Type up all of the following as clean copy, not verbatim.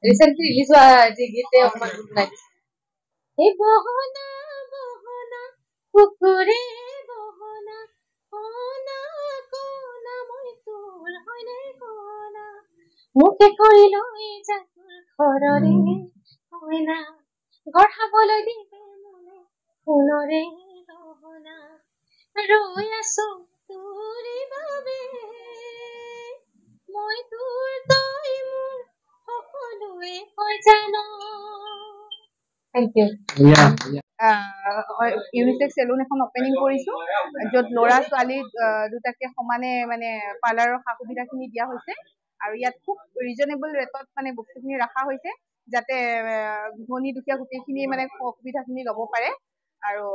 Recently release হোৱা যি গীতে অকণমান গুণগুণাইছে। এই বহনা বহনা কুকুৰে বহনা কনা কনা মই তোৰ হয়নে কনা মুখে কৰি লৈ যা তোৰ ঘৰৰে কইনা গঢ়াবলৈ দিবে মনে সোণৰে গহনা ৰৈ আছো তোৰে বাবে মই তোৰ তই মোৰ সকলোৱে কয় জানো। Thank you. ইউনিসেক্স সেলুন এখন ওপেনিং কৰিছো য'ত ল'ৰা ছোৱালী দুটাকে সমানে মানে পাৰ্লাৰৰ সা সুবিধাখিনি দিয়া হৈছে আৰু ইয়াত খুব ৰিজনেবল ৰেটত মানে বস্তুখিনি ৰখা হৈছে যাতে ধনী দুখীয়া গোটেইখিনি মানে সুবিধাখিনি ল'ব পাৰে আৰু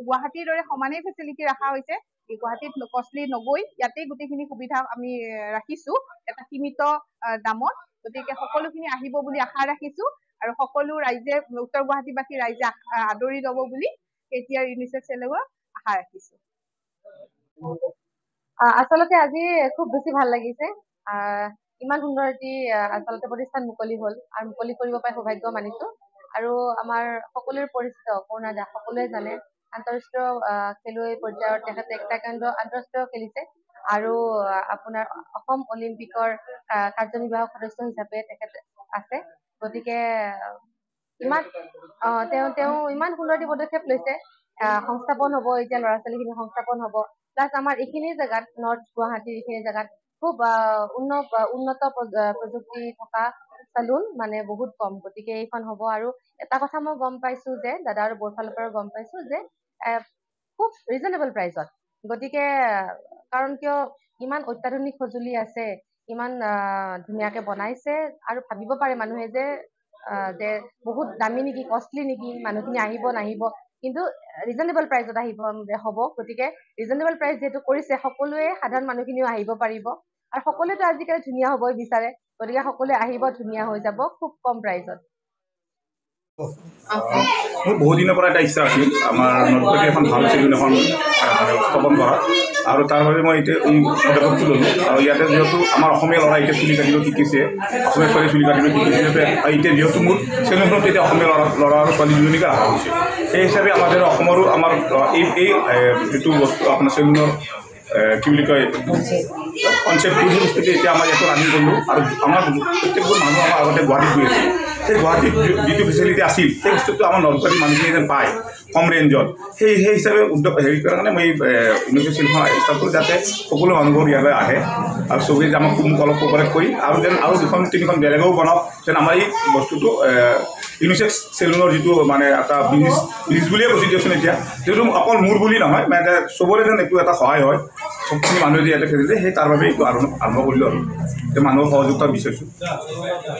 গুৱাহাটীৰ দৰে সমানে ফেচিলিটি ৰখা হৈছে। গুৱাহাটীত কষ্টলি নগৈ ইয়াতেই গোটেইখিনি সুবিধা আমি ৰাখিছো এটা সীমিত দামত, গতিকে সকলোখিনি আহিব বুলি আশা ৰাখিছো আৰু সকলো ৰাইজে উত্তৰ গুৱাহাটীবাসী ৰাইজে আদৰি ল'ব বুলি কেতিয়াৰ ইউনিসেক্স সেলুনত আশা ৰাখিছো। আচলতে আজি খুব বেছি ভাল লাগিছে। ইমান সুন্দৰ এটি আচলতে প্ৰতিষ্ঠান মুকলি হ'ল আৰু মুকলি কৰিব পাই সৌভাগ্য মানিছো আৰু আমাৰ সকলোৰে পৰিচিত কৰুণা দাস সকলোৱে জানে আন্তঃৰাষ্ট্ৰীয় খেলুৱৈ পৰ্যায়ত তেখেতে টাইকোৱাণ্ডো আন্তঃৰাষ্ট্ৰীয় খেলিছে আৰু আপোনাৰ অসম অলিম্পিকৰ কাৰ্যনিৰ্বাহক সদস্য হিচাপে তেখেত আছে। গতিকে ইমান তেওঁ ইমান সুন্দৰ এটি পদক্ষেপ লৈছে। সংস্থাপন হ'ব, এতিয়া ল'ৰা ছোৱালীখিনি সংস্থাপন হ'ব, প্লাছ আমাৰ এইখিনি জেগাত নৰ্থ গুৱাহাটীৰ এইখিনি জেগাত খুব উন্নত প্ৰযুক্তি থকা চেলুন মানে বহুত কম, গতিকে এইখন হ'ব। আৰু এটা কথা মই গম পাইছো যে দাদা আৰু বৌৰ ফালৰ পৰা গম পাইছো যে খুব ৰিজনেবল প্ৰাইচত, গতিকে কাৰণ কিয় ইমান অত্যাধুনিক সঁজুলি আছে, ইমান ধুনীয়াকে বনাইছে আৰু ভাবিব পাৰে মানুহে যে বহুত দামী নেকি, কষ্টলি নেকি, মানুহখিনি আহিব নাহিব, কিন্তু ৰিজনেবল প্ৰাইচত হ'ব। গতিকে ৰিজনেবল প্ৰাইচ যিহেতু কৰিছে সকলোৱে সাধাৰণ মানুহখিনিও আহিব পাৰিব আৰু সকলোৱেতো আজিকালি ধুনীয়া হ'বই বিচাৰে, গতিকে সকলোৱে আহিব, ধুনীয়া হৈ যাব খুব কম প্ৰাইচত। মোৰ বহুত দিনৰ পৰা এটা ইচ্ছা আছিল আমাৰ নলবাৰীত এখন ভাল চেলুন এখন স্থাপন কৰা আৰু তাৰ বাবে মই এতিয়া এই পদক্ষেপটো ল'লোঁ। আৰু ইয়াতে যিহেতু আমাৰ অসমীয়া ল'ৰা এতিয়া চুলি কাটিব শিকিছে, অসমীয়া ছোৱালী চুলি কাটিব শিকিছে, এতিয়া যিহেতু মোৰ চেলুনখনত এতিয়া অসমীয়া ল'ৰা আৰু ছোৱালী দুজনীকে ৰখা হৈছে। সেই হিচাপে আমাৰ অসমৰো আমাৰ এই যিটো বস্তু আপোনাৰ চেলুনৰ কি বুলি কয় কনচেপ্টটো সেই বস্তুটো এতিয়া আমাৰ ইয়াতো ৰানিং কৰিলোঁ আৰু আমাৰ প্ৰত্যেকবোৰ মানুহ আমাৰ আগতে গুৱাহাটীত গৈ আছিল, সেই গুৱাহাটীত যিটো ফেচিলিটি আছিল সেই বস্তুটো আমাৰ নলবাৰীৰ মানুহখিনি যেন পায় কম ৰেঞ্জত, সেই হিচাপে উদ্যোগ হেৰি কৰাৰ কাৰণে মই ইউনিসেক্স চেলুনখন ষ্টাৰ্ট কৰোঁ যাতে সকলো মানুহবোৰ ইয়ালৈ আহে আৰু চবেই যে আমাক অলপ কোপাৰেট কৰি আৰু যেন আৰু দুখন তিনিখন বেলেগেও বনাওক, যেন আমাৰ এই বস্তুটো ইউনিসেক্স চেলুনৰ যিটো মানে এটা বিজনেছ বুলিয়ে কৈছোঁ দিয়কচোন। এতিয়া যিহেতু অকল মোৰ বুলি নহয়, মানে চবৰে যেন এইটো এটা সহায় হয়, সবখিনি মানুহে যে ইয়াতে খেলিছে, সেই তাৰ বাবে এইটো আৰম্ভ কৰিলোঁ আৰু মানুহৰ সহযোগিতা বিচাৰিছোঁ।